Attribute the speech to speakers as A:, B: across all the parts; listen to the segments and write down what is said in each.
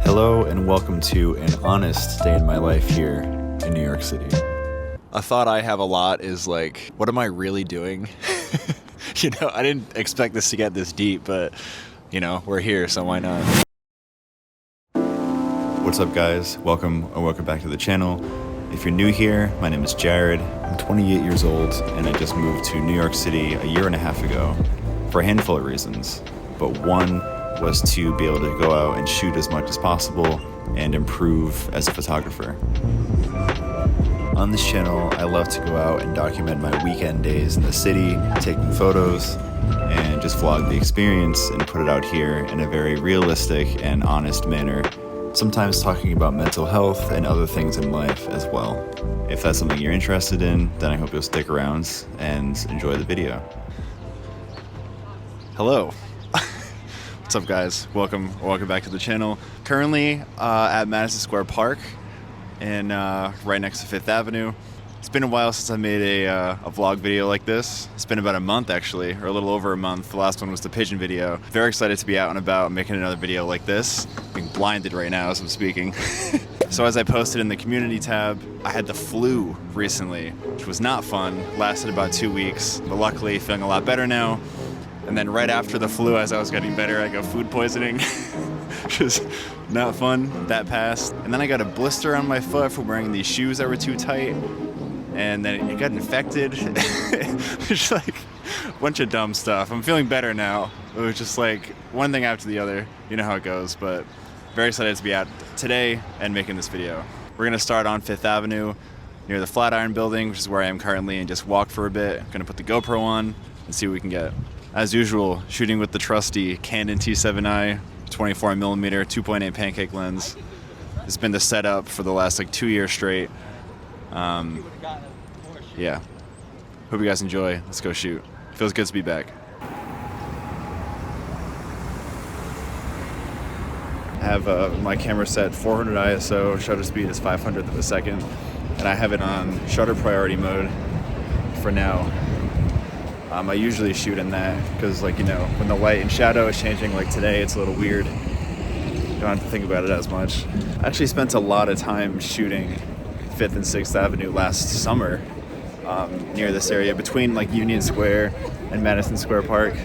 A: Hello and welcome to an honest day in my life here in New York City. A thought I have a lot is like, what am I really doing? I didn't expect this to get this deep, but we're here, so why not? What's up guys? Welcome back to the channel. If you're new here, my name is Jared. I'm 28 years old and I just moved to New York City a year and a half ago for a handful of reasons, but one was to be able to go out and shoot as much as possible and improve as a photographer. On this channel, I love to go out and document my weekend days in the city, taking photos, and just vlog the experience and put it out here in a very realistic and honest manner, sometimes talking about mental health and other things in life as well. If that's something you're interested in, then I hope you'll stick around and enjoy the video. Hello. What's up guys? Welcome back to the channel. Currently at Madison Square Park and right next to Fifth Avenue. It's been a while since I made a vlog video like this. It's been about a month actually, or a little over a month. The last one was the pigeon video. Very excited to be out and about making another video like this. I'm being blinded right now as I'm speaking. So as I posted in the community tab, I had the flu recently, which was not fun. Lasted about 2 weeks, but luckily feeling a lot better now. And then right after the flu, as I was getting better, I got food poisoning, which is not fun. That passed. And then I got a blister on my foot from wearing these shoes that were too tight. And then it got infected. It's like a bunch of dumb stuff. I'm feeling better now. It was just like one thing after the other. You know how it goes, but very excited to be out today and making this video. We're gonna start on Fifth Avenue near the Flatiron Building, which is where I am currently, and just walk for a bit. I'm gonna put the GoPro on and see what we can get. As usual, shooting with the trusty Canon T7i, 24mm 2.8 pancake lens. It's been the setup for the last 2 years straight. Yeah. Hope you guys enjoy. Let's go shoot. Feels good to be back. I have my camera set 400 ISO, shutter speed is 500th of a second, and I have it on shutter priority mode for now. I usually shoot in that because when the light and shadow is changing like today, it's a little weird. You don't have to think about it as much. I actually spent a lot of time shooting 5th and 6th Avenue last summer near this area between Union Square and Madison Square Park.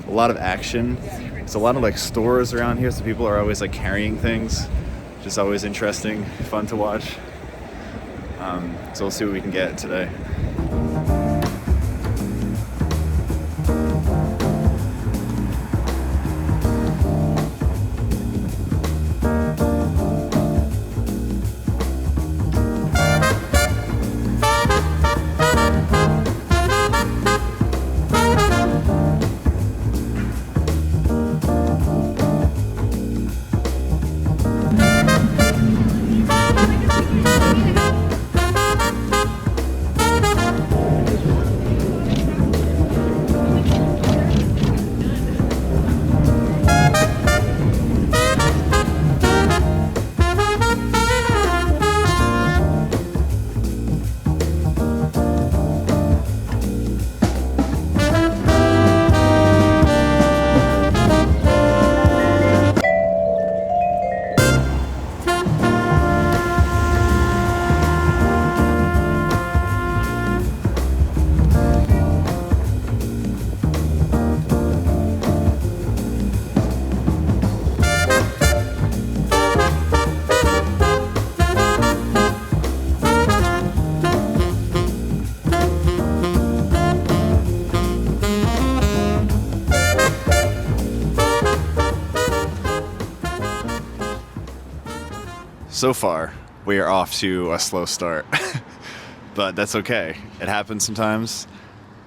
A: A lot of action. There's a lot of stores around here, so people are always carrying things. Just always interesting, fun to watch. So we'll see what we can get today. So far, we are off to a slow start, but that's okay. It happens sometimes.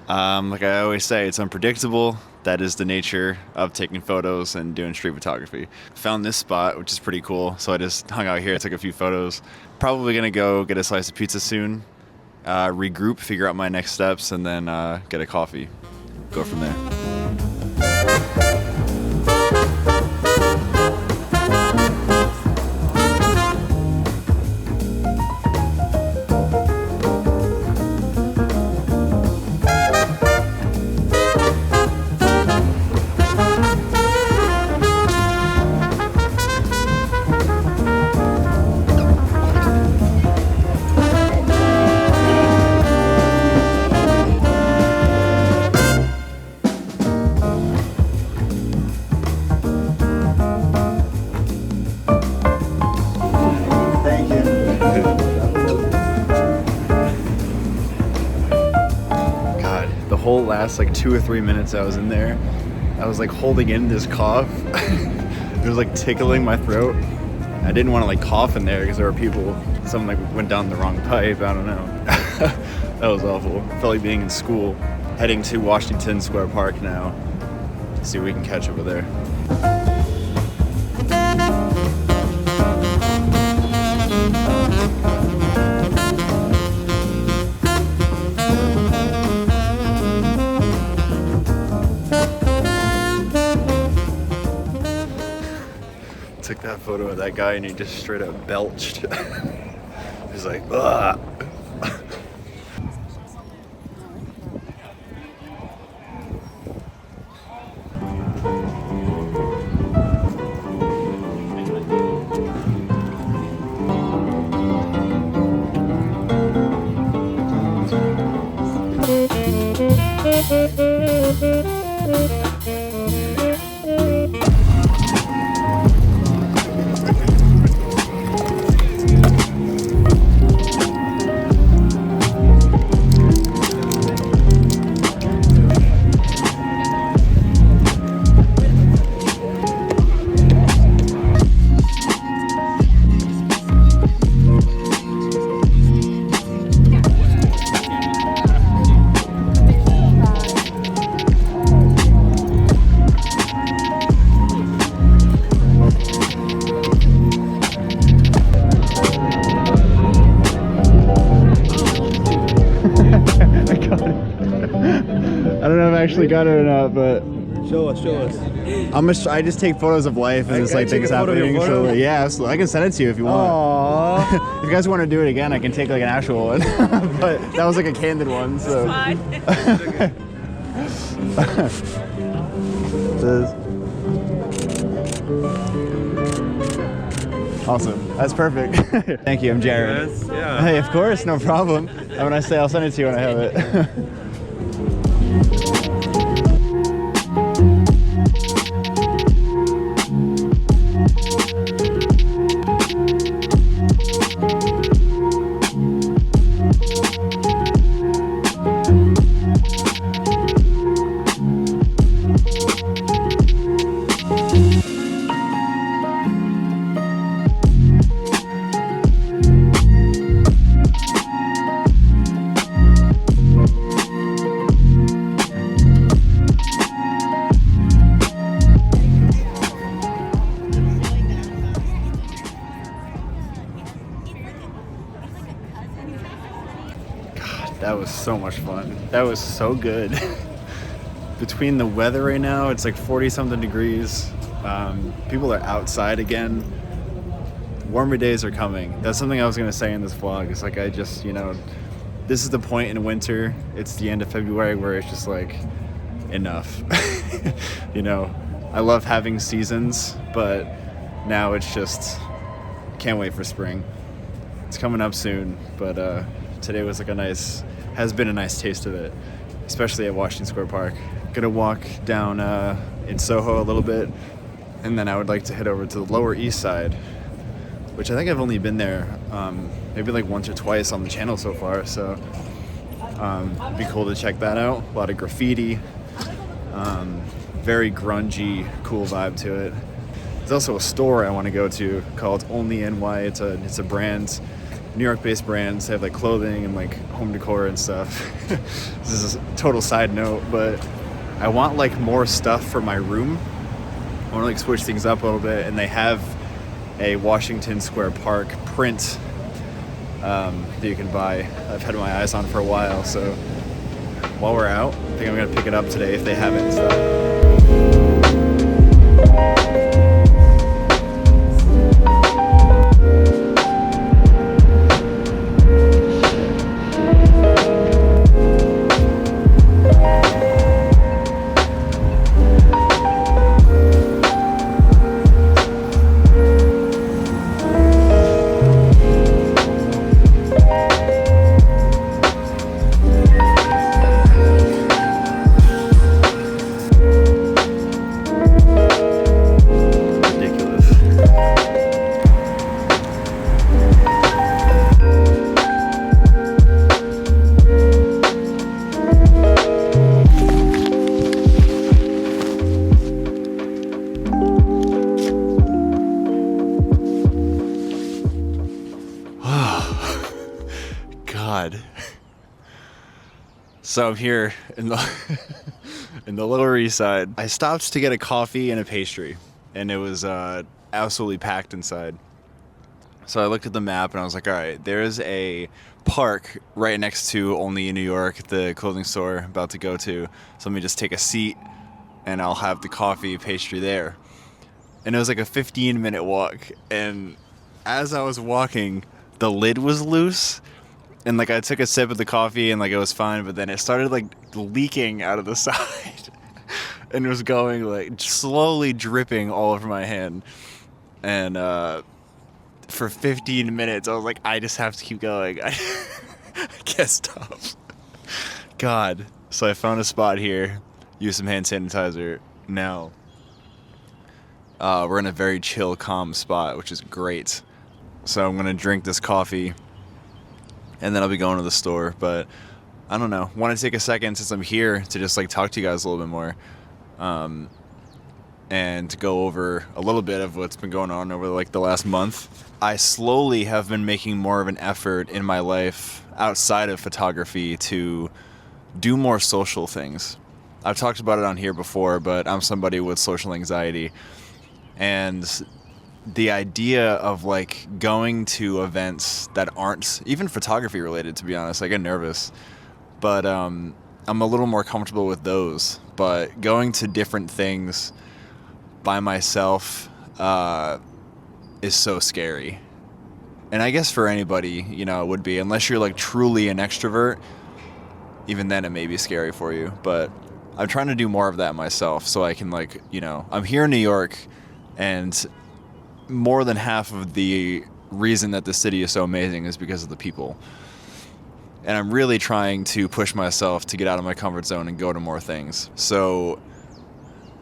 A: Like I always say, it's unpredictable. That is the nature of taking photos and doing street photography. Found this spot, which is pretty cool, so I just hung out here, took a few photos. Probably gonna go get a slice of pizza soon, regroup, figure out my next steps, and then get a coffee. Go from there. whole last like 2 or 3 minutes I was in there, I was like holding in this cough. It was like tickling my throat. I didn't want to like cough in there because there were people. Someone like went down the wrong pipe. I don't know. That was awful. It felt like being in school. Heading to Washington Square Park now. See if we can catch over there. Took that photo of that guy and he just straight up belched. He's like, ugh. I don't know if I actually got it or not, but
B: show us.
A: I just take photos of life and it's like things happening. So yeah, so I can send it to you if you want. If you guys want to do it again, I can take like an actual one. But that was like a candid one, so. Awesome. That's perfect. Thank you. I'm Jared.
B: Yes, yeah.
A: Hey, of course, no problem. And when I say I'll send it to you when I have it. That was so much fun. That was so good. Between the weather right now, it's like 40 something degrees. People are outside again. Warmer days are coming. That's something I was gonna say in this vlog. It's like I just, this is the point in winter. It's the end of February where it's just like, enough. I love having seasons, but now it's just, can't wait for spring. It's coming up soon, but today was like has been a nice taste of it, especially at Washington Square Park. Gonna walk down in Soho a little bit, and then I would like to head over to the Lower East Side, which I think I've only been there maybe like once or twice on the channel so far, so it'd be cool to check that out. A lot of graffiti, very grungy, cool vibe to it. There's also a store I want to go to called Onlyny. It's a brand, New York-based brand. They have like clothing and like home decor and stuff. This is a total side note, but I want like more stuff for my room. I want to like switch things up a little bit, and they have a Washington Square Park print that you can buy. I've had my eyes on for a while, so while we're out, I think I'm gonna pick it up today if they have it and stuff. God. So I'm here in the in the Lower East Side. I stopped to get a coffee and a pastry, and it was absolutely packed inside. So I looked at the map and I was like, all right, there's a park right next to Onlyny in New York, the clothing store I'm about to go to. So let me just take a seat and I'll have the coffee pastry there. And it was like a 15-minute walk. And as I was walking, the lid was loose. And like I took a sip of the coffee and like it was fine, but then it started like leaking out of the side. And it was going like slowly dripping all over my hand. And for 15 minutes, I was like, I just have to keep going. I can't stop. God. So I found a spot here, used some hand sanitizer. Now, we're in a very chill, calm spot, which is great. So I'm going to drink this coffee, and then I'll be going to the store. But I don't know. Want to take a second since I'm here to just like talk to you guys a little bit more. And to go over a little bit of what's been going on over like the last month. I slowly have been making more of an effort in my life outside of photography to do more social things. I've talked about it on here before, but I'm somebody with social anxiety. And the idea of like going to events that aren't even photography related, to be honest, I get nervous. But I'm a little more comfortable with those. But going to different things by myself is so scary. And I guess for anybody, you know, it would be, unless you're like truly an extrovert, even then it may be scary for you. But I'm trying to do more of that myself so I can like, you know, I'm here in New York, and more than half of the reason that the city is so amazing is because of the people. And I'm really trying to push myself to get out of my comfort zone and go to more things. So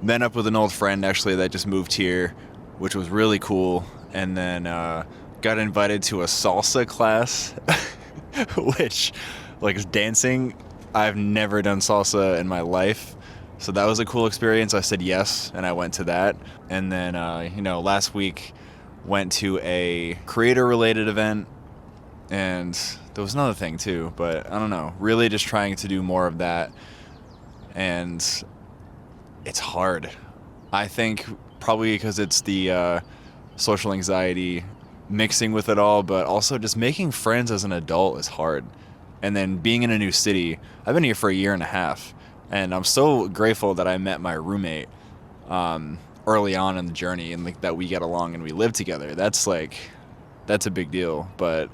A: met up with an old friend actually that just moved here, which was really cool. And then got invited to a salsa class, which, like, is dancing. I've never done salsa in my life. So that was a cool experience. I said yes, and I went to that. And then, you know, last week went to a creator-related event. And there was another thing too, but I don't know. Really just trying to do more of that. And it's hard. I think probably because it's the social anxiety mixing with it all, but also just making friends as an adult is hard. And then being in a new city, I've been here for a year and a half, and I'm so grateful that I met my roommate early on in the journey, and like that we get along and we live together. That's a big deal. But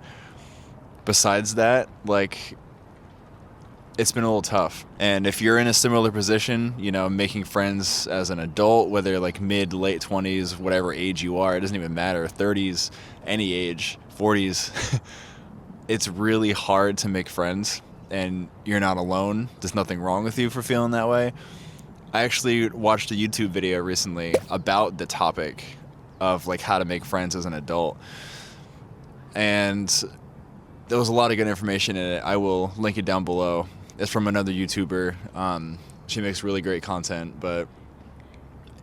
A: besides that, like, it's been a little tough. And if you're in a similar position, you know, making friends as an adult, whether like mid, late 20s, whatever age you are, it doesn't even matter, 30s, any age, 40s, it's really hard to make friends, and you're not alone. There's nothing wrong with you for feeling that way. I actually watched a YouTube video recently about the topic of like how to make friends as an adult. And there was a lot of good information in it. I will link it down below. It's from another YouTuber. She makes really great content, but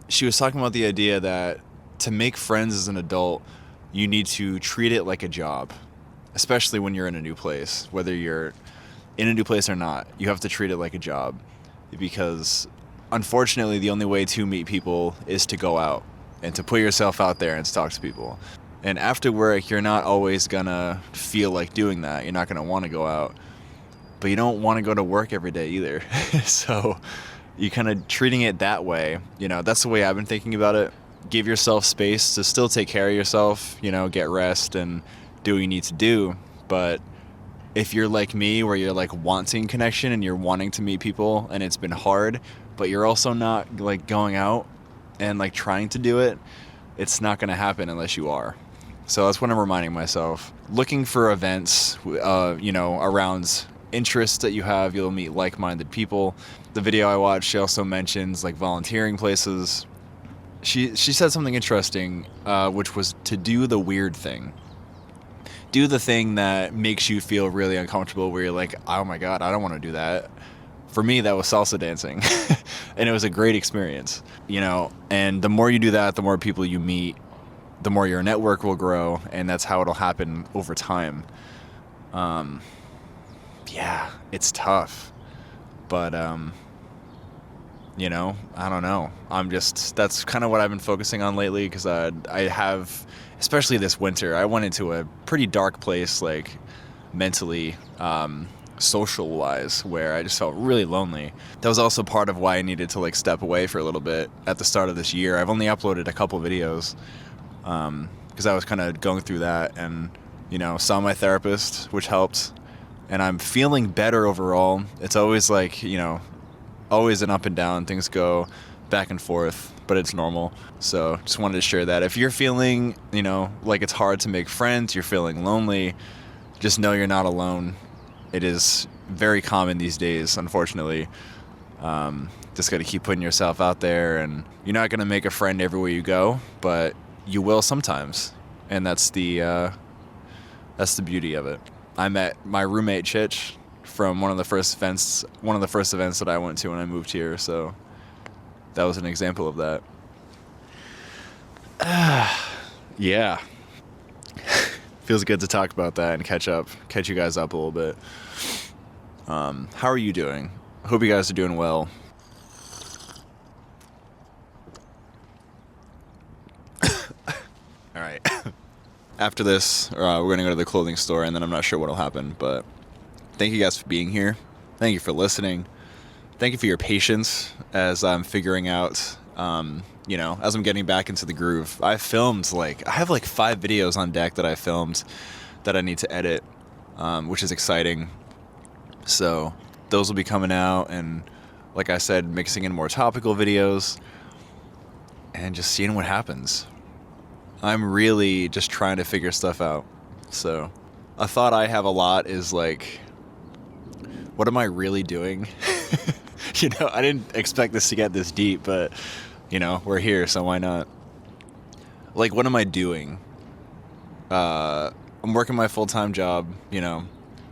A: she was talking about the idea that to make friends as an adult, you need to treat it like a job, especially when you're in a new place. Whether you're in a new place or not, you have to treat it like a job, because unfortunately the only way to meet people is to go out and to put yourself out there and to talk to people. And after work, you're not always gonna feel like doing that. You're not gonna want to go out, but you don't want to go to work every day either. So you kind of treating it that way, you know, that's the way I've been thinking about it. Give yourself space to still take care of yourself, you know, get rest and do what you need to do. But if you're like me, where you're like wanting connection and you're wanting to meet people and it's been hard, but you're also not like going out and like trying to do it, it's not going to happen unless you are. So that's what I'm reminding myself. Looking for events, you know, around interests that you have, you'll meet like-minded people. The video I watched, she also mentions like volunteering places. She said something interesting, which was to do the weird thing. Do the thing that makes you feel really uncomfortable, where you're like, oh my God, I don't want to do that. For me, that was salsa dancing. And it was a great experience, you know, and the more you do that, the more people you meet, the more your network will grow, and that's how it'll happen over time. yeah, it's tough. But, you know, I don't know. That's kind of what I've been focusing on lately, because I have, especially this winter, I went into a pretty dark place, like mentally, social wise, where I just felt really lonely. That was also part of why I needed to like step away for a little bit at the start of this year. I've only uploaded a couple videos, because I was kind of going through that, and, you know, saw my therapist, which helped. And I'm feeling better overall. It's always like, you know, always an up and down. Things go back and forth, but it's normal. So just wanted to share that. If you're feeling, you know, like it's hard to make friends, you're feeling lonely, just know you're not alone. It is very common these days, unfortunately. Just got to keep putting yourself out there, and you're not going to make a friend everywhere you go, but you will sometimes. And that's the beauty of it. I met my roommate Chich from one of the first events that I went to when I moved here, so that was an example of that. Yeah. Feels good to talk about that and catch you guys up a little bit. How are you doing? Hope you guys are doing well. All right. After this, we're going to go to the clothing store, and then I'm not sure what'll happen, but thank you guys for being here. Thank you for listening. Thank you for your patience as I'm figuring out, you know, as I'm getting back into the groove. I have 5 videos on deck that I filmed that I need to edit, which is exciting. So those will be coming out, and like I said, mixing in more topical videos and just seeing what happens. I'm really just trying to figure stuff out. So a thought I have a lot is like, what am I really doing? You know, I didn't expect this to get this deep, but, you know, we're here, so why not? Like, what am I doing? I'm working my full-time job, you know,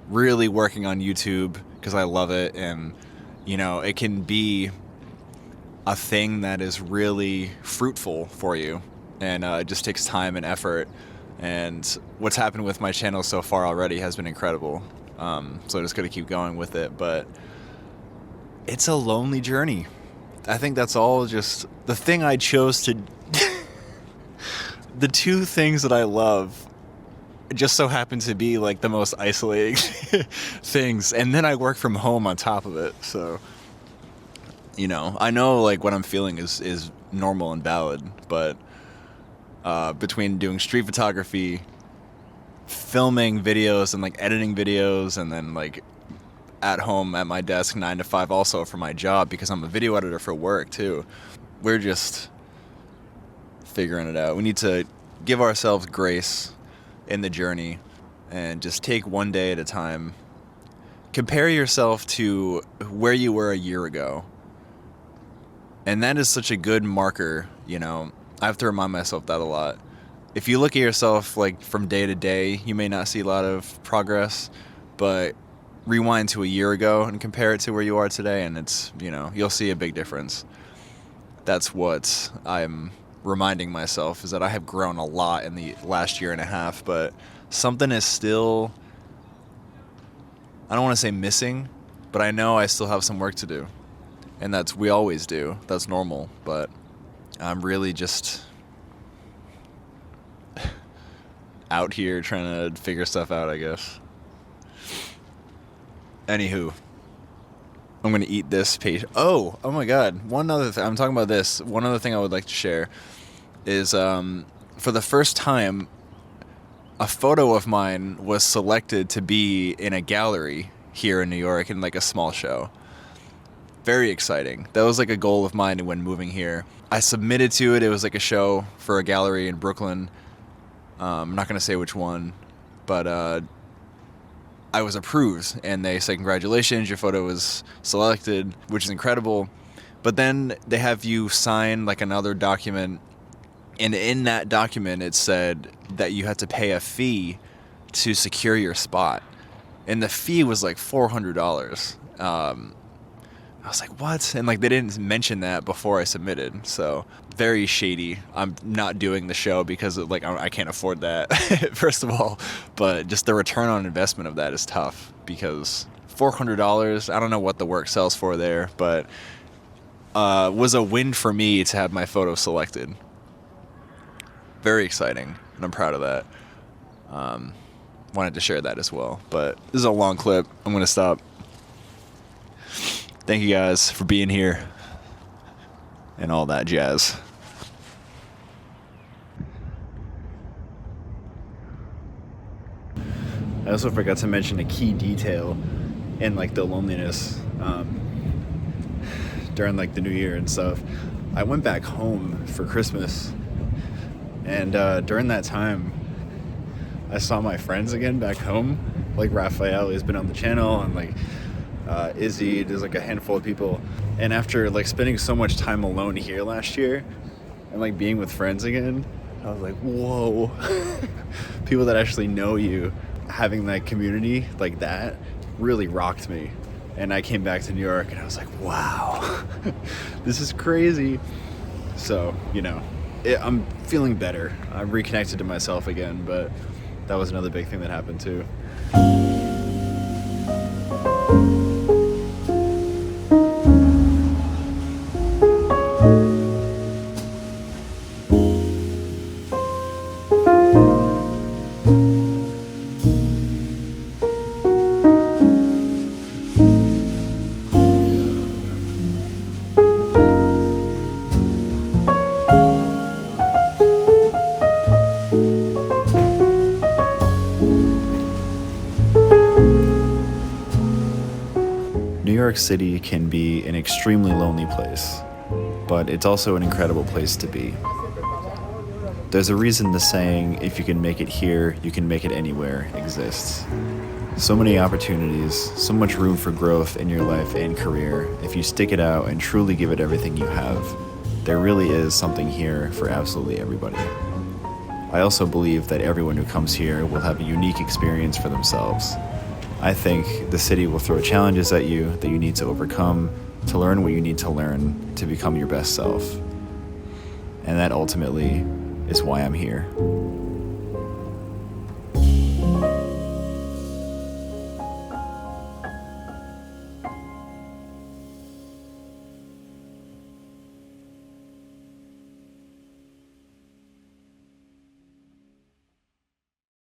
A: really working on YouTube because I love it, and, you know, it can be a thing that is really fruitful for you, and it just takes time and effort, and what's happened with my channel so far already has been incredible. So I'm just going to keep going with it, but it's a lonely journey. I think that's all just the thing I chose to... The 2 things that I love just so happen to be like the most isolating things, and then I work from home on top of it, so, you know, I know like what I'm feeling is normal and valid, but between doing street photography, filming videos, and like editing videos, and then like at home at my desk 9 to 5 also for my job, because I'm a video editor for work too. We're just figuring it out. We need to give ourselves grace in the journey and just take one day at a time. Compare yourself to where you were a year ago, and that is such a good marker. You know, I have to remind myself that a lot. If you look at yourself like from day to day, you may not see a lot of progress, but rewind to a year ago and compare it to where you are today, and it's, you know, you'll see a big difference. That's what I'm reminding myself, is that I have grown a lot in the last year and a half, but something is still, I don't want to say missing, but I know I still have some work to do, and we always do. That's normal, but I'm really just out here trying to figure stuff out, I guess. Anywho, I'm going to eat this page. Oh my God. One other thing. I'm talking about this. One other thing I would like to share is, for the first time, a photo of mine was selected to be in a gallery here in New York in like a small show. Very exciting. That was like a goal of mine when moving here. I submitted to it. It was like a show for a gallery in Brooklyn. I'm not going to say which one, but I was approved, and they say, congratulations, your photo was selected, which is incredible. But then they have you sign like another document, and in that document it said that you had to pay a fee to secure your spot, and the fee was like $400. I was like, what? And like, they didn't mention that before I submitted, so very shady. I'm not doing the show because like I can't afford that, first of all, but just the return on investment of that is tough, because $400. I don't know what the work sells for there, but was a win for me to have my photo selected. Very exciting, and I'm proud of that. Wanted to share that as well, but this is a long clip. I'm gonna stop. Thank you guys for being here and all that jazz. I also forgot to mention a key detail in like the loneliness during like the New Year and stuff. I went back home for Christmas, and during that time I saw my friends again back home, like Raphael, who's been on the channel, and like Izzy. There's like a handful of people, and after like spending so much time alone here last year and like being with friends again, I was like, whoa. People that actually know you, having that community like that really rocked me. And I came back to New York and I was like, wow. This is crazy. So, you know, I'm feeling better. I'm reconnected to myself again, but that was another big thing that happened too. New York City can be an extremely lonely place, but it's also an incredible place to be. There's a reason the saying, if you can make it here, you can make it anywhere, exists. So many opportunities, so much room for growth in your life and career. If you stick it out and truly give it everything you have, there really is something here for absolutely everybody. I also believe that everyone who comes here will have a unique experience for themselves. I think the city will throw challenges at you that you need to overcome, to learn what you need to learn to become your best self. And that ultimately is why I'm here.